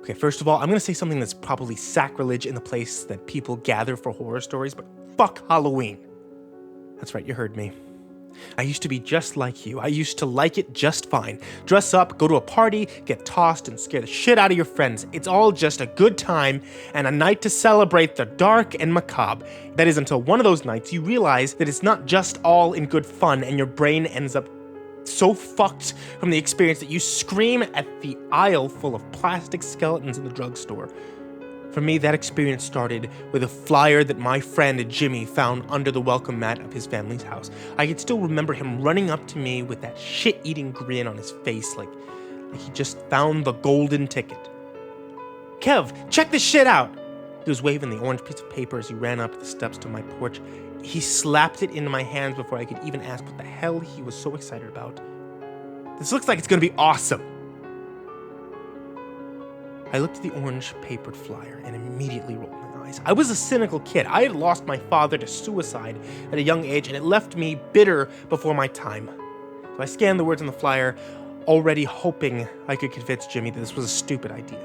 Okay, first of all, I'm gonna say something that's probably sacrilege in the place that people gather for horror stories, but fuck Halloween. That's right, you heard me. I used to be just like you. I used to like it just fine. Dress up, go to a party, get tossed, and scare the shit out of your friends. It's all just a good time and a night to celebrate the dark and macabre. That is until one of those nights you realize that it's not just all in good fun and your brain ends up so fucked from the experience that you scream at the aisle full of plastic skeletons in the drugstore. For me, that experience started with a flyer that my friend Jimmy found under the welcome mat of his family's house. I can still remember him running up to me with that shit-eating grin on his face like he just found the golden ticket. "Kev, check this shit out!" He was waving the orange piece of paper as he ran up the steps to my porch. He slapped it into my hands before I could even ask what the hell he was so excited about. "This looks like it's gonna be awesome." I looked at the orange papered flyer and immediately rolled my eyes. I was a cynical kid. I had lost my father to suicide at a young age, and it left me bitter before my time. So I scanned the words on the flyer, already hoping I could convince Jimmy that this was a stupid idea.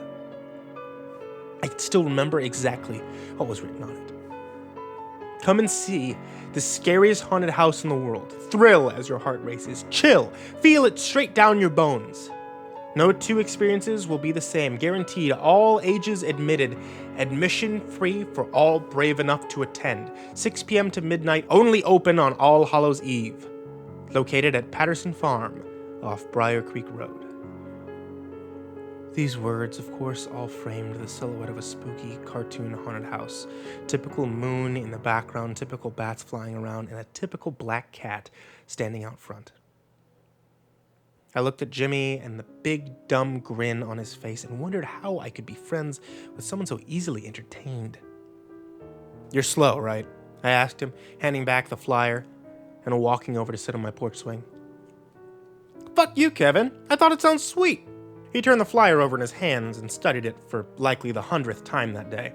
I can still remember exactly what was written on it. "Come and see the scariest haunted house in the world. Thrill as your heart races. Chill. Feel it straight down your bones. No two experiences will be the same. Guaranteed. All ages admitted. Admission free for all brave enough to attend. 6 p.m. to midnight. Only open on All Hallows Eve. Located at Patterson Farm off Briar Creek Road." These words, of course, all framed the silhouette of a spooky cartoon haunted house. Typical moon in the background, typical bats flying around, and a typical black cat standing out front. I looked at Jimmy and the big, dumb grin on his face and wondered how I could be friends with someone so easily entertained. "You're slow, right?" I asked him, handing back the flyer and walking over to sit on my porch swing. "Fuck you, Kevin. I thought it sounds sweet." He turned the flyer over in his hands and studied it for likely the 100th time that day.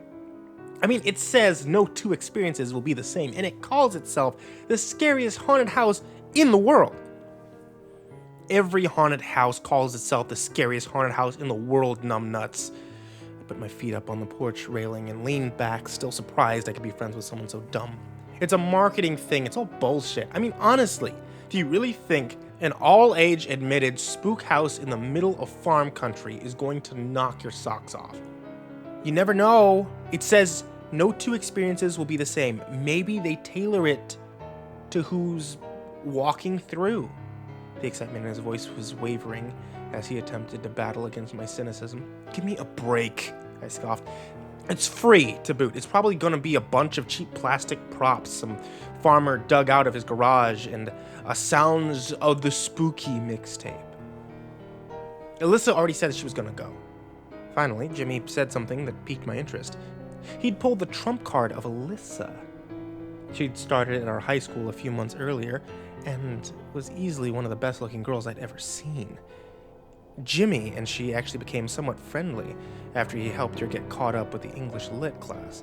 I mean, it says no two experiences will be the same, and it calls itself the scariest haunted house in the world. Every haunted house calls itself the scariest haunted house in the world, numbnuts. I put my feet up on the porch railing and leaned back, still surprised I could be friends with someone so dumb. It's a marketing thing. It's all bullshit. I mean, honestly, do you really think an all-age admitted spook house in the middle of farm country is going to knock your socks off? You never know. It says no two experiences will be the same. Maybe they tailor it to who's walking through. The excitement in his voice was wavering as he attempted to battle against my cynicism. "Give me a break," I scoffed. "It's free to boot. It's probably going to be a bunch of cheap plastic props some farmer dug out of his garage and a Sounds of the Spooky mixtape." Alyssa already said she was going to go. Finally, Jimmy said something that piqued my interest. He'd pulled the trump card of Alyssa. She'd started at our high school a few months earlier and was easily one of the best-looking girls I'd ever seen. Jimmy and she actually became somewhat friendly after he helped her get caught up with the English Lit class.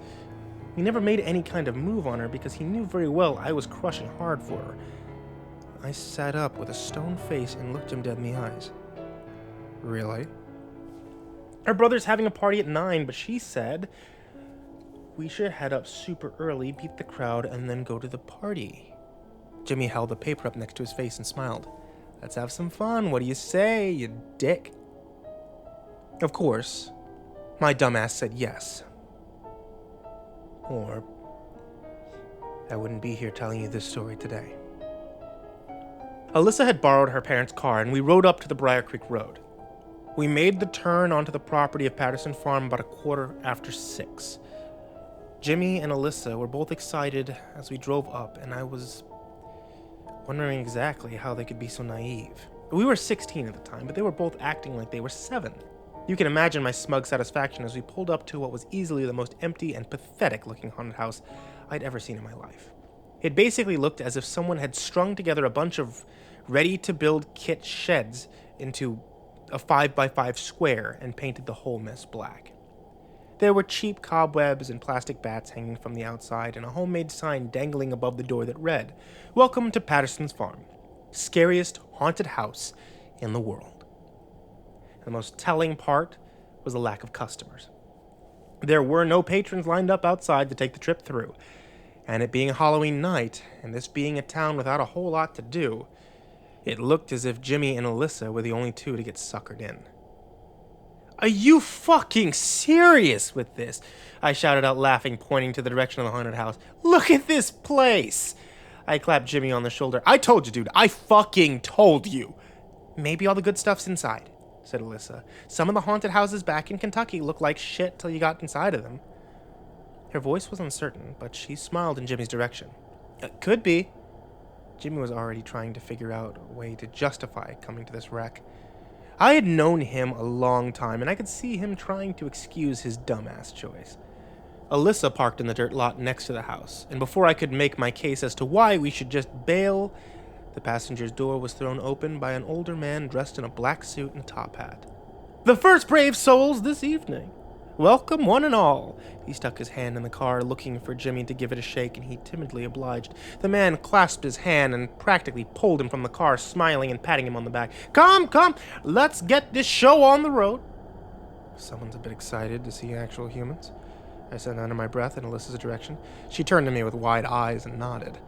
He never made any kind of move on her because he knew very well I was crushing hard for her. I sat up with a stone face and looked him dead in the eyes. "Really?" "Her brother's having a party at 9, but she said we should head up super early, beat the crowd, and then go to the party." Jimmy held the paper up next to his face and smiled. "Let's have some fun. What do you say, you dick?" Of course, my dumbass said yes. Or I wouldn't be here telling you this story today. Alyssa had borrowed her parents' car, and we rode up to the Briar Creek Road. We made the turn onto the property of Patterson Farm about 6:15. Jimmy and Alyssa were both excited as we drove up, and I was wondering exactly how they could be so naive. We were 16 at the time, but they were both acting like they were 7. You can imagine my smug satisfaction as we pulled up to what was easily the most empty and pathetic-looking haunted house I'd ever seen in my life. It basically looked as if someone had strung together a bunch of ready-to-build kit sheds into a 5x5 square and painted the whole mess black. There were cheap cobwebs and plastic bats hanging from the outside and a homemade sign dangling above the door that read, "Welcome to Patterson's Farm, scariest haunted house in the world." And the most telling part was the lack of customers. There were no patrons lined up outside to take the trip through, and it being a Halloween night, and this being a town without a whole lot to do, it looked as if Jimmy and Alyssa were the only two to get suckered in. "Are you fucking serious with this?" I shouted out, laughing, pointing to the direction of the haunted house. "Look at this place!" I clapped Jimmy on the shoulder. "I told you, dude. I fucking told you." "Maybe all the good stuff's inside," said Alyssa. "Some of the haunted houses back in Kentucky look like shit till you got inside of them." Her voice was uncertain, but she smiled in Jimmy's direction. "Could be." Jimmy was already trying to figure out a way to justify coming to this wreck. I had known him a long time, and I could see him trying to excuse his dumbass choice. Alyssa parked in the dirt lot next to the house, and before I could make my case as to why we should just bail, the passenger's door was thrown open by an older man dressed in a black suit and top hat. "The first brave souls this evening. Welcome, one and all." He stuck his hand in the car, looking for Jimmy to give it a shake, and he timidly obliged. The man clasped his hand and practically pulled him from the car, smiling and patting him on the back. Come, let's get this show on the road." "Someone's a bit excited to see actual humans," I said under my breath in Alyssa's direction. She turned to me with wide eyes and nodded.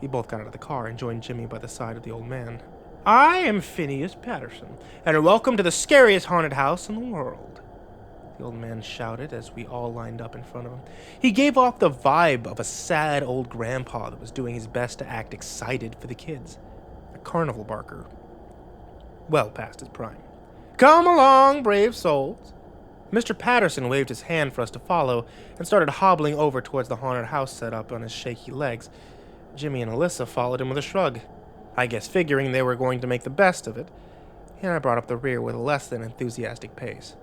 We both got out of the car and joined Jimmy by the side of the old man. "I am Phineas Patterson, and welcome to the scariest haunted house in the world," the old man shouted as we all lined up in front of him. He gave off the vibe of a sad old grandpa that was doing his best to act excited for the kids. A carnival barker. Well past his prime. "Come along, brave souls." Mr. Patterson waved his hand for us to follow and started hobbling over towards the haunted house set up on his shaky legs. Jimmy and Alyssa followed him with a shrug, I guess figuring they were going to make the best of it, and I brought up the rear with a less than enthusiastic pace.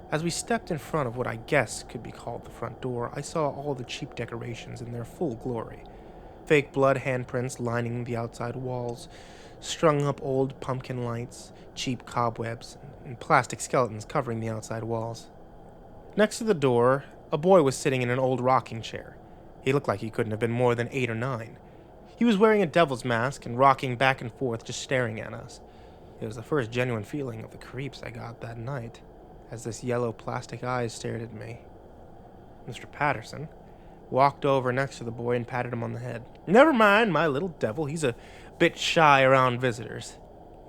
As we stepped in front of what I guess could be called the front door, I saw all the cheap decorations in their full glory. Fake blood handprints lining the outside walls, strung up old pumpkin lights, cheap cobwebs, and plastic skeletons covering the outside walls. Next to the door, a boy was sitting in an old rocking chair. He looked like he couldn't have been more than 8 or 9. He was wearing a devil's mask and rocking back and forth, just staring at us. It was the first genuine feeling of the creeps I got that night, as this yellow plastic eyes stared at me. Mr. Patterson walked over next to the boy and patted him on the head. "Never mind, my little devil. He's a bit shy around visitors."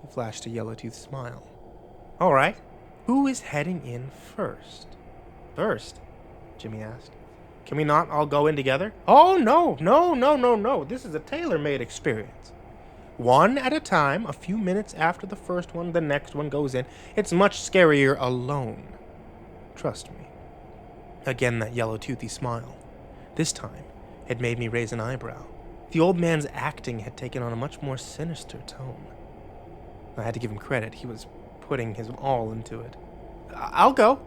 He flashed a yellow-toothed smile. "All right, who is heading in first?" "First?" Jimmy asked. "Can we not all go in together?" "Oh, no. This is a tailor-made experience. One at a time, a few minutes after the first one, the next one goes in. It's much scarier alone. Trust me." Again, that yellow-toothy smile. This time, it made me raise an eyebrow. The old man's acting had taken on a much more sinister tone. I had to give him credit. He was putting his all into it. "I'll go."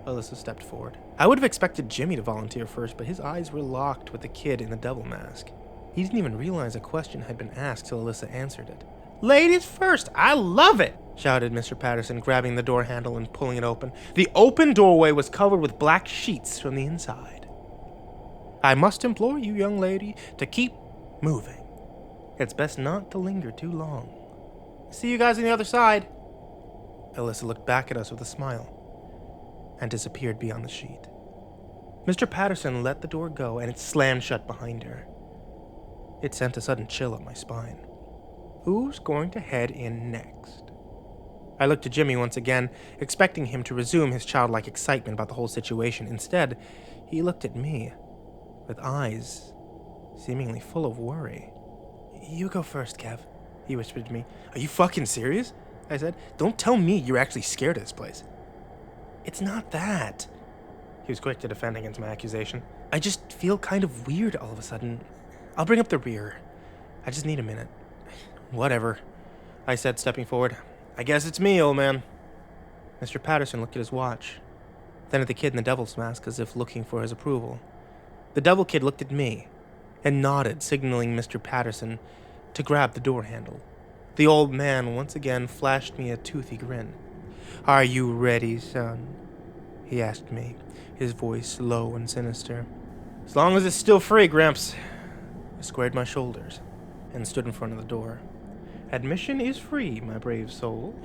Alyssa stepped forward. I would have expected Jimmy to volunteer first, but his eyes were locked with the kid in the devil mask. He didn't even realize a question had been asked till Alyssa answered it. "Ladies first, I love it!" shouted Mr. Patterson, grabbing the door handle and pulling it open. The open doorway was covered with black sheets from the inside. "I must implore you, young lady, to keep moving. It's best not to linger too long. See you guys on the other side." Alyssa looked back at us with a smile and disappeared beyond the sheet. Mr. Patterson let the door go, and it slammed shut behind her. It sent a sudden chill up my spine. Who's going to head in next? I looked at Jimmy once again, expecting him to resume his childlike excitement about the whole situation. Instead, he looked at me with eyes seemingly full of worry. "You go first, Kev," he whispered to me. "Are you fucking serious?" I said. "Don't tell me you're actually scared of this place." "It's not that." He was quick to defend against my accusation. "I just feel kind of weird all of a sudden. I'll bring up the rear. I just need a minute." "Whatever," I said, stepping forward. "I guess it's me, old man." Mr. Patterson looked at his watch, then at the kid in the devil's mask as if looking for his approval. The devil kid looked at me and nodded, signaling Mr. Patterson to grab the door handle. The old man once again flashed me a toothy grin. "Are you ready, son?" he asked me, his voice low and sinister. "As long as it's still free, Gramps." I squared my shoulders and stood in front of the door. "Admission is free, my brave soul."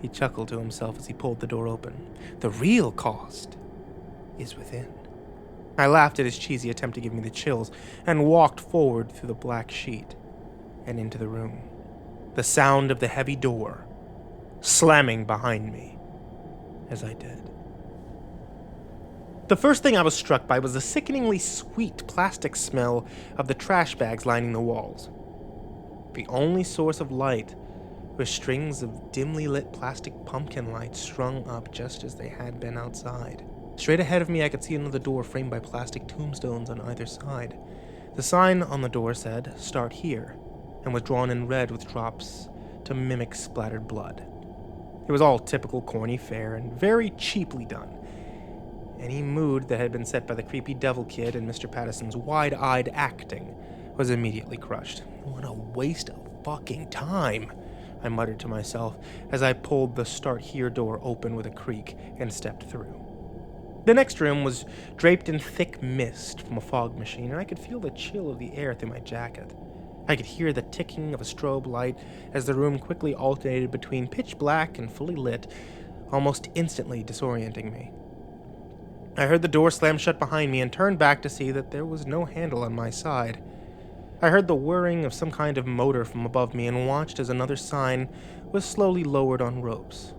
He chuckled to himself as he pulled the door open. The real cost is within. I laughed at his cheesy attempt to give me the chills and walked forward through the black sheet and into the room. The sound of the heavy door slamming behind me as I did. The first thing I was struck by was the sickeningly sweet plastic smell of the trash bags lining the walls. The only source of light were strings of dimly lit plastic pumpkin lights strung up just as they had been outside. Straight ahead of me, I could see another door framed by plastic tombstones on either side. The sign on the door said, "Start here," and was drawn in red with drops to mimic splattered blood. It was all typical corny fare and very cheaply done. Any mood that had been set by the creepy devil kid and Mr. Patterson's wide-eyed acting was immediately crushed. What a waste of fucking time, I muttered to myself as I pulled the "Start Here" door open with a creak and stepped through. The next room was draped in thick mist from a fog machine, and I could feel the chill of the air through my jacket. I could hear the ticking of a strobe light as the room quickly alternated between pitch black and fully lit, almost instantly disorienting me. I heard the door slam shut behind me and turned back to see that there was no handle on my side. I heard the whirring of some kind of motor from above me and watched as another sign was slowly lowered on ropes.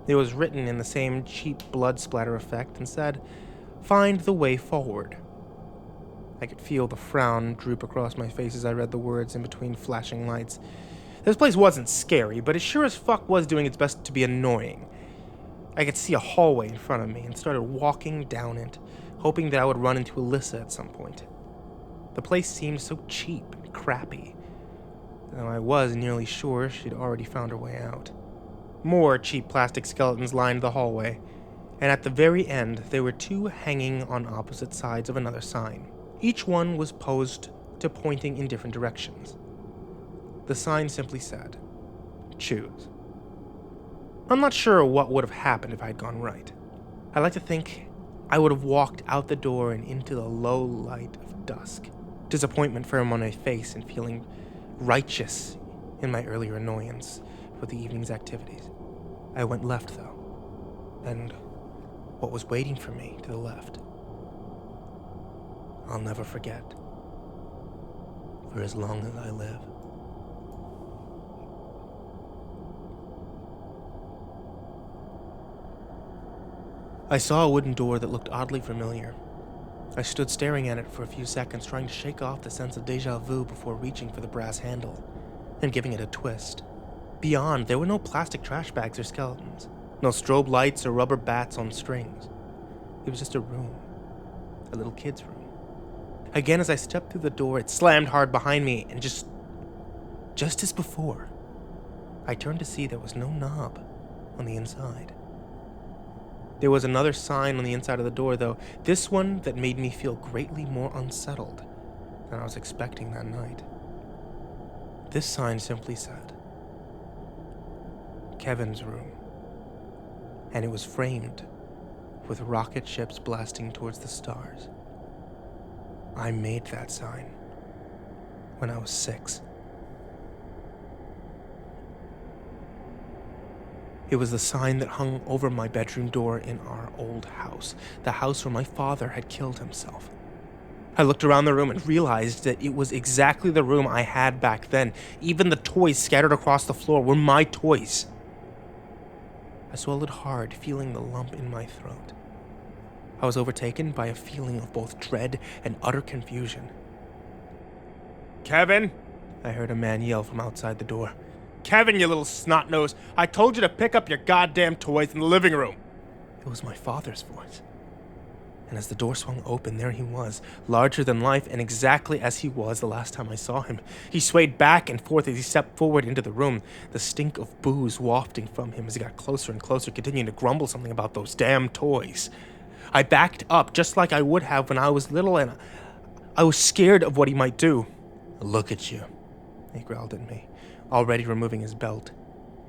It was written in the same cheap blood splatter effect and said, "Find the way forward." I could feel the frown droop across my face as I read the words in between flashing lights. This place wasn't scary, but it sure as fuck was doing its best to be annoying. I could see a hallway in front of me and started walking down it, hoping that I would run into Alyssa at some point. The place seemed so cheap and crappy, though I was nearly sure she'd already found her way out. More cheap plastic skeletons lined the hallway, and at the very end there were two hanging on opposite sides of another sign. Each one was posed to pointing in different directions. The sign simply said, "Choose." I'm not sure what would have happened if I had gone right. I like to think I would have walked out the door and into the low light of dusk, disappointment firm on my face and feeling righteous in my earlier annoyance with the evening's activities. I went left, though, and what was waiting for me to the left, I'll never forget, for as long as I live. I saw a wooden door that looked oddly familiar. I stood staring at it for a few seconds, trying to shake off the sense of déjà vu before reaching for the brass handle and giving it a twist. Beyond, there were no plastic trash bags or skeletons, no strobe lights or rubber bats on strings. It was just a room, a little kid's room. Again, as I stepped through the door, it slammed hard behind me, and just as before, I turned to see there was no knob on the inside. There was another sign on the inside of the door, though, this one that made me feel greatly more unsettled than I was expecting that night. This sign simply said, "Kevin's room," and it was framed with rocket ships blasting towards the stars. I made that sign when I was 6. It was the sign that hung over my bedroom door in our old house, the house where my father had killed himself. I looked around the room and realized that it was exactly the room I had back then. Even the toys scattered across the floor were my toys. I swallowed hard, feeling the lump in my throat. I was overtaken by a feeling of both dread and utter confusion. "Kevin!" I heard a man yell from outside the door. "Kevin, you little snot-nose! I told you to pick up your goddamn toys in the living room!" It was my father's voice. And as the door swung open, there he was, larger than life and exactly as he was the last time I saw him. He swayed back and forth as he stepped forward into the room, the stink of booze wafting from him as he got closer and closer, continuing to grumble something about those damn toys. I backed up just like I would have when I was little, and I was scared of what he might do. "Look at you," he growled at me, already removing his belt.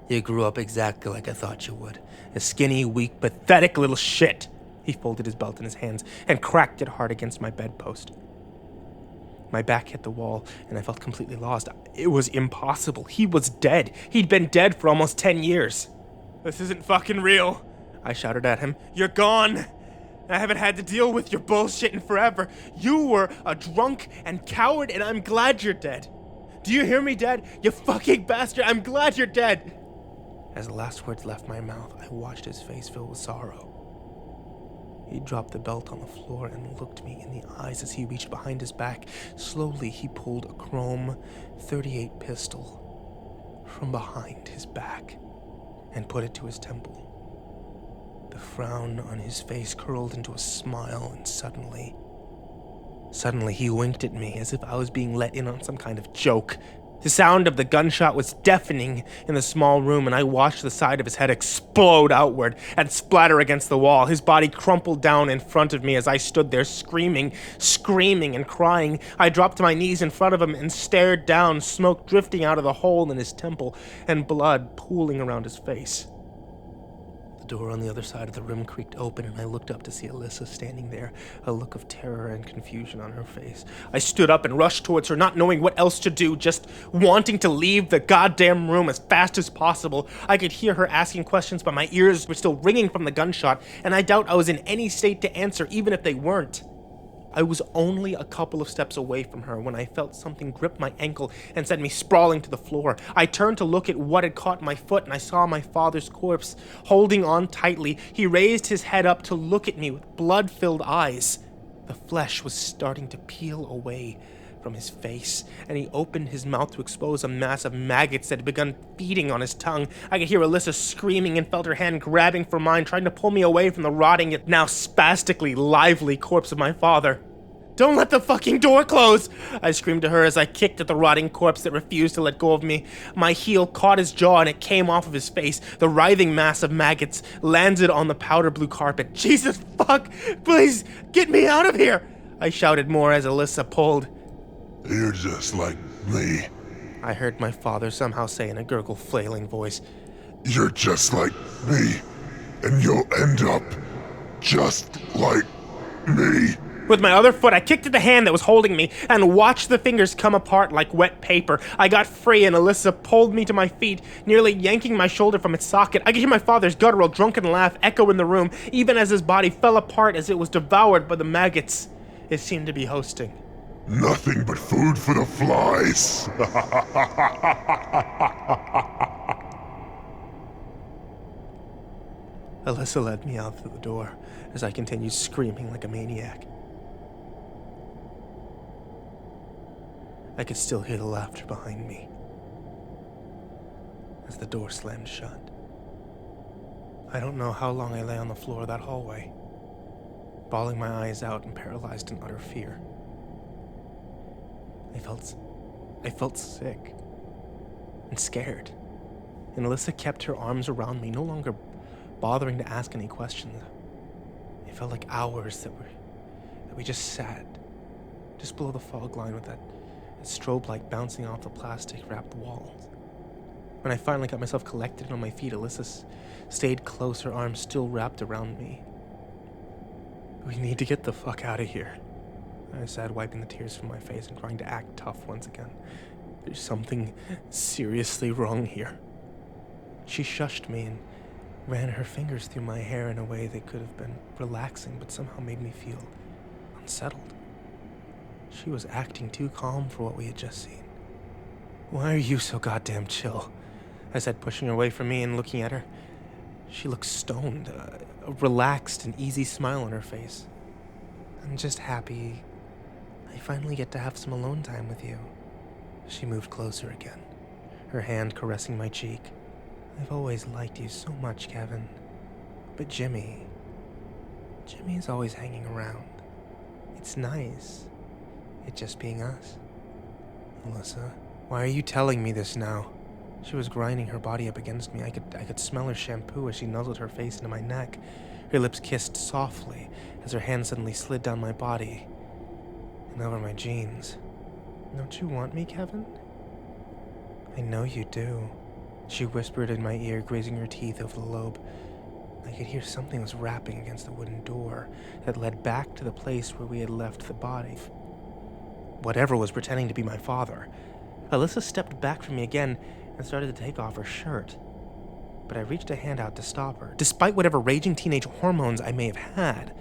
"You grew up exactly like I thought you would. A skinny, weak, pathetic little shit." He folded his belt in his hands and cracked it hard against my bedpost. My back hit the wall, and I felt completely lost. It was impossible. He was dead. He'd been dead for almost 10 years. "This isn't fucking real," I shouted at him. "You're gone. I haven't had to deal with your bullshit in forever. You were a drunk and coward, and I'm glad you're dead. Do you hear me, Dad? You fucking bastard, I'm glad you're dead." As the last words left my mouth, I watched his face fill with sorrow. He dropped the belt on the floor and looked me in the eyes as he reached behind his back. Slowly, he pulled a chrome .38 pistol from behind his back and put it to his temple. The frown on his face curled into a smile, and suddenly he winked at me as if I was being let in on some kind of joke. The sound of the gunshot was deafening in the small room, and I watched the side of his head explode outward and splatter against the wall. His body crumpled down in front of me as I stood there screaming and crying. I dropped to my knees in front of him and stared down, smoke drifting out of the hole in his temple and blood pooling around his face. The door on the other side of the room creaked open, and I looked up to see Alyssa standing there, a look of terror and confusion on her face. I stood up and rushed towards her, not knowing what else to do, just wanting to leave the goddamn room as fast as possible. I could hear her asking questions, but my ears were still ringing from the gunshot, and I doubt I was in any state to answer, even if they weren't. I was only a couple of steps away from her when I felt something grip my ankle and send me sprawling to the floor. I turned to look at what had caught my foot, and I saw my father's corpse holding on tightly. He raised his head up to look at me with blood-filled eyes. The flesh was starting to peel away from his face, and he opened his mouth to expose a mass of maggots that had begun feeding on his tongue. I could hear Alyssa screaming and felt her hand grabbing for mine, trying to pull me away from the rotting, yet now spastically lively corpse of my father. "Don't let the fucking door close!" I screamed to her as I kicked at the rotting corpse that refused to let go of me. My heel caught his jaw and it came off of his face. The writhing mass of maggots landed on the powder blue carpet. "Jesus fuck! Please, get me out of here!" I shouted more as Alyssa pulled. "You're just like me," I heard my father somehow say in a gurgle, flailing voice. "You're just like me, and you'll end up just like me." With my other foot, I kicked at the hand that was holding me and watched the fingers come apart like wet paper. I got free and Alyssa pulled me to my feet, nearly yanking my shoulder from its socket. I could hear my father's guttural, drunken laugh echo in the room, even as his body fell apart as it was devoured by the maggots it seemed to be hosting. "Nothing but food for the flies." Alyssa led me out through the door as I continued screaming like a maniac. I could still hear the laughter behind me as the door slammed shut. I don't know how long I lay on the floor of that hallway, bawling my eyes out and paralyzed in utter fear. I felt sick and scared, and Alyssa kept her arms around me, no longer bothering to ask any questions. It felt like hours that we just sat, just below the fog line with that strobe light bouncing off the plastic-wrapped walls. When I finally got myself collected and on my feet, Alyssa stayed close, her arms still wrapped around me. "We need to get the fuck out of here," I said, wiping the tears from my face and trying to act tough once again. "There's something seriously wrong here." She shushed me and ran her fingers through my hair in a way that could have been relaxing but somehow made me feel unsettled. She was acting too calm for what we had just seen. "Why are you so goddamn chill?" I said, pushing her away from me and looking at her. She looked stoned, a relaxed and easy smile on her face. "I'm just happy I finally get to have some alone time with you." She moved closer again, her hand caressing my cheek. "I've always liked you so much, Kevin. But Jimmy's always hanging around. It's nice. It's just being us." "Alyssa, why are you telling me this now?" She was grinding her body up against me. I could smell her shampoo as she nuzzled her face into my neck. Her lips kissed softly as her hand suddenly slid down my body and over my jeans. "Don't you want me, Kevin?" "I know you do," she whispered in my ear, grazing her teeth over the lobe. I could hear something was rapping against the wooden door that led back to the place where we had left the body. whatever was pretending to be my father. Alyssa stepped back from me again and started to take off her shirt. But I reached a hand out to stop her, despite whatever raging teenage hormones I may have had.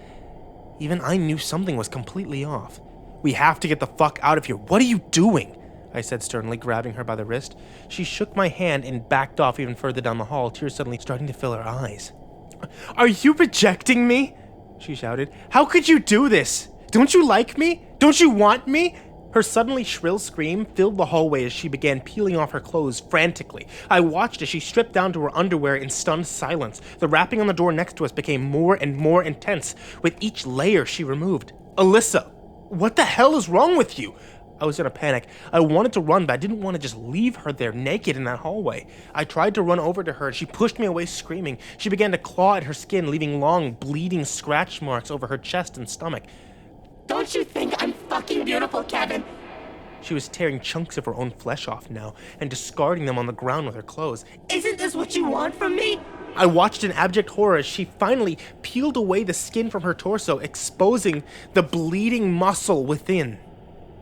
Even I knew something was completely off. "We have to get the fuck out of here. What are you doing?" I said sternly, grabbing her by the wrist. She shook my hand and backed off even further down the hall, tears suddenly starting to fill her eyes. "Are you rejecting me?" she shouted. "How could you do this? Don't you like me? Don't you want me?" Her suddenly shrill scream filled the hallway as she began peeling off her clothes frantically. I watched as she stripped down to her underwear in stunned silence. The rapping on the door next to us became more and more intense with each layer she removed. "Alyssa, what the hell is wrong with you?" I was in a panic. I wanted to run, but I didn't want to just leave her there naked in that hallway. I tried to run over to her, and she pushed me away screaming. She began to claw at her skin, leaving long, bleeding scratch marks over her chest and stomach. "Don't you think I'm fucking beautiful, Kevin?" She was tearing chunks of her own flesh off now and discarding them on the ground with her clothes. "Isn't this what you want from me?" I watched in abject horror as she finally peeled away the skin from her torso, exposing the bleeding muscle within.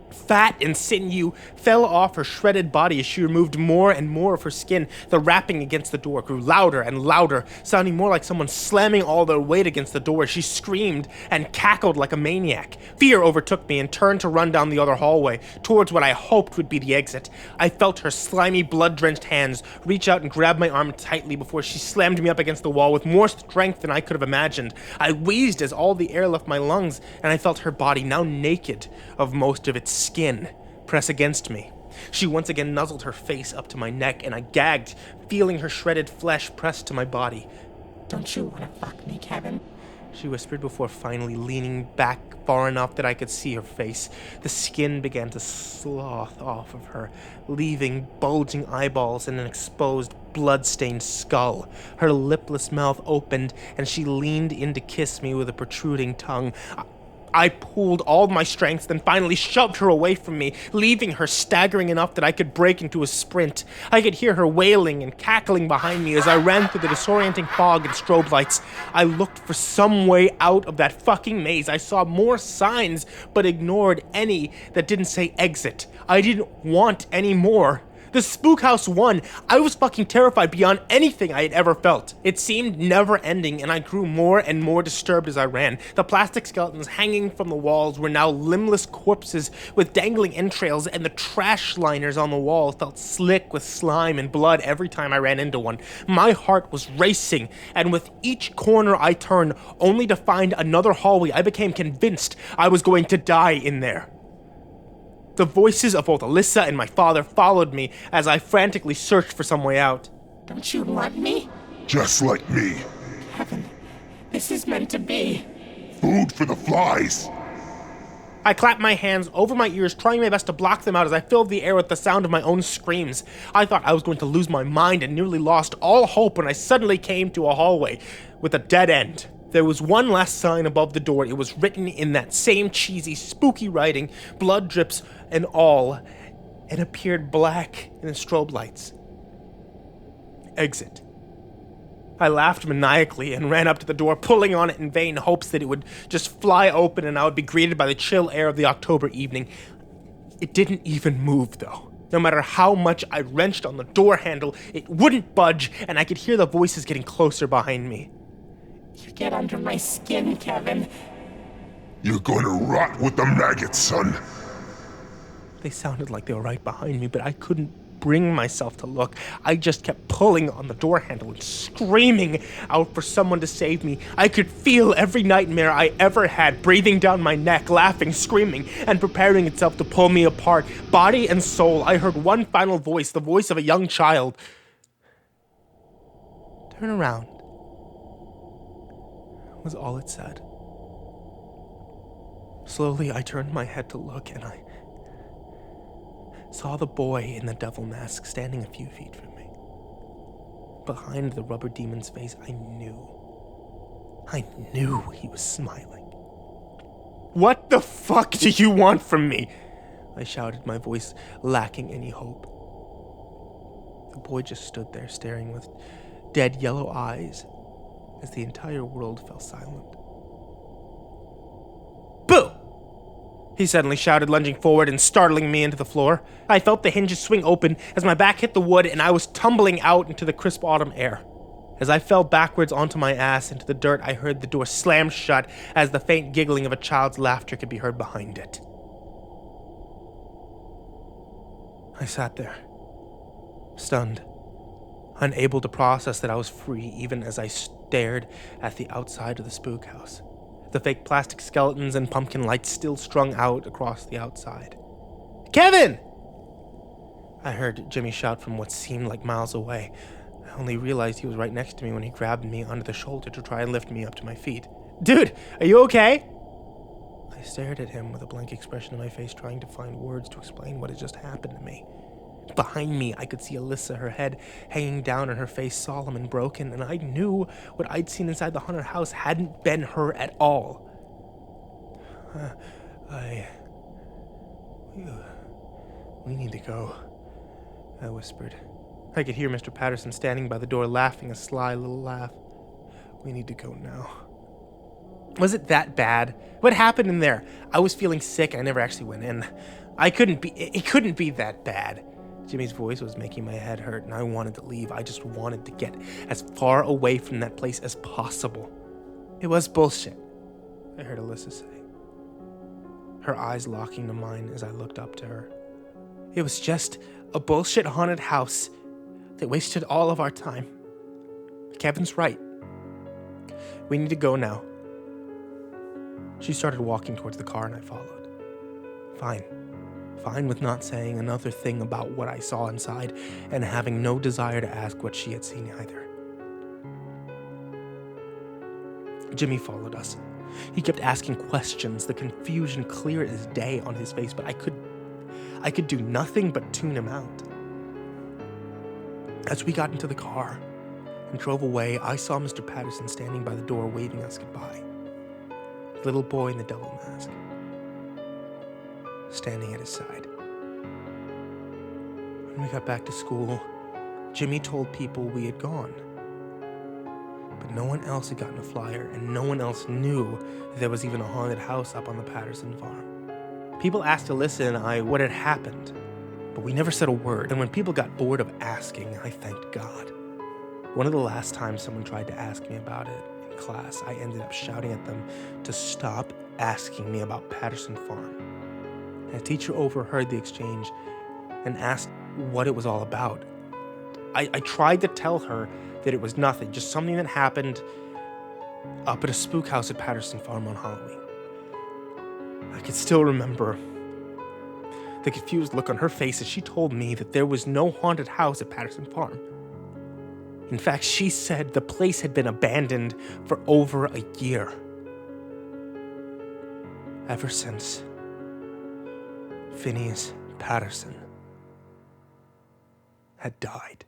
Fat and sinew fell off her shredded body as she removed more and more of her skin. The rapping against the door grew louder and louder, sounding more like someone slamming all their weight against the door. She screamed and cackled like a maniac. Fear overtook me and turned to run down the other hallway, towards what I hoped would be the exit. I felt her slimy, blood-drenched hands reach out and grab my arm tightly before she slammed me up against the wall with more strength than I could have imagined. I wheezed as all the air left my lungs, and I felt her body, now naked of most of its skin, press against me. She once again nuzzled her face up to my neck, and I gagged, feeling her shredded flesh pressed to my body. "Don't you want to fuck me, Kevin?" she whispered before finally leaning back far enough that I could see her face. The skin began to slough off of her, leaving bulging eyeballs and an exposed, blood-stained skull. Her lipless mouth opened, and she leaned in to kiss me with a protruding tongue. I pulled all my strength, then finally shoved her away from me, leaving her staggering enough that I could break into a sprint. I could hear her wailing and cackling behind me as I ran through the disorienting fog and strobe lights. I looked for some way out of that fucking maze. I saw more signs, but ignored any that didn't say exit. I didn't want any more. The spook house won. I was fucking terrified beyond anything I had ever felt. It seemed never ending, and I grew more and more disturbed as I ran. The plastic skeletons hanging from the walls were now limbless corpses with dangling entrails, and the trash liners on the wall felt slick with slime and blood every time I ran into one. My heart was racing, and with each corner I turned, only to find another hallway, I became convinced I was going to die in there. The voices of both Alyssa and my father followed me as I frantically searched for some way out. "Don't you want me?" Just like me. "Kevin, this is meant to be." Food for the flies. I clapped my hands over my ears, trying my best to block them out as I filled the air with the sound of my own screams. I thought I was going to lose my mind and nearly lost all hope when I suddenly came to a hallway with a dead end. There was one last sign above the door. It was written in that same cheesy, spooky writing, blood drips and all, and appeared black in the strobe lights. Exit. I laughed maniacally and ran up to the door, pulling on it in vain hopes that it would just fly open and I would be greeted by the chill air of the October evening. It didn't even move, though. No matter how much I wrenched on the door handle, it wouldn't budge, and I could hear the voices getting closer behind me. "You get under my skin, Kevin." You're gonna rot with the maggots, son. They sounded like they were right behind me, but I couldn't bring myself to look. I just kept pulling on the door handle and screaming out for someone to save me. I could feel every nightmare I ever had breathing down my neck, laughing, screaming, and preparing itself to pull me apart. Body and soul, I heard one final voice, the voice of a young child. "Turn around," was all it said. Slowly, I turned my head to look, and I saw the boy in the devil mask standing a few feet from me. Behind the rubber demon's face, I knew he was smiling. "What the fuck do you want from me?" I shouted, my voice lacking any hope. The boy just stood there, staring with dead yellow eyes as the entire world fell silent. "Boo! he suddenly shouted, lunging forward and startling me into the floor. I felt the hinges swing open as my back hit the wood and I was tumbling out into the crisp autumn air. As I fell backwards onto my ass into the dirt, I heard the door slam shut as the faint giggling of a child's laughter could be heard behind it. I sat there, stunned, unable to process that I was free even as I stared at the outside of the spook house. The fake plastic skeletons and pumpkin lights still strung out across the outside. "Kevin!" I heard Jimmy shout from what seemed like miles away. I only realized he was right next to me when he grabbed me under the shoulder to try and lift me up to my feet. "Dude, are you okay?" I stared at him with a blank expression on my face, trying to find words to explain what had just happened to me. Behind me, I could see Alyssa, her head hanging down and her face solemn and broken, and I knew what I'd seen inside the haunted house hadn't been her at all. We need to go, I whispered. I could hear Mr. Patterson standing by the door laughing a sly little laugh. We need to go now. Was it that bad? What happened in there? I was feeling sick and I never actually went in. It couldn't be that bad. Jimmy's voice was making my head hurt and I wanted to leave. I just wanted to get as far away from that place as possible. It was bullshit, I heard Alyssa say, her eyes locking to mine as I looked up to her. It was just a bullshit haunted house that wasted all of our time. Kevin's right. We need to go now. She started walking towards the car and I followed. Fine with not saying another thing about what I saw inside and having no desire to ask what she had seen either. Jimmy followed us. He kept asking questions, the confusion clear as day on his face, but I could do nothing but tune him out. As we got into the car and drove away, I saw Mr. Patterson standing by the door waving us goodbye. The little boy in the devil mask, standing at his side. When we got back to school, Jimmy told people we had gone. But no one else had gotten a flyer, and no one else knew that there was even a haunted house up on the Patterson farm. People asked Alyssa and I what had happened, but we never said a word, and when people got bored of asking, I thanked God. One of the last times someone tried to ask me about it in class, I ended up shouting at them to stop asking me about Patterson Farm. And a teacher overheard the exchange and asked what it was all about. I tried to tell her that it was nothing, just something that happened up at a spook house at Patterson Farm on Halloween. I could still remember the confused look on her face as she told me that there was no haunted house at Patterson Farm. In fact, she said the place had been abandoned for over a year. Ever since Phineas Patterson had died.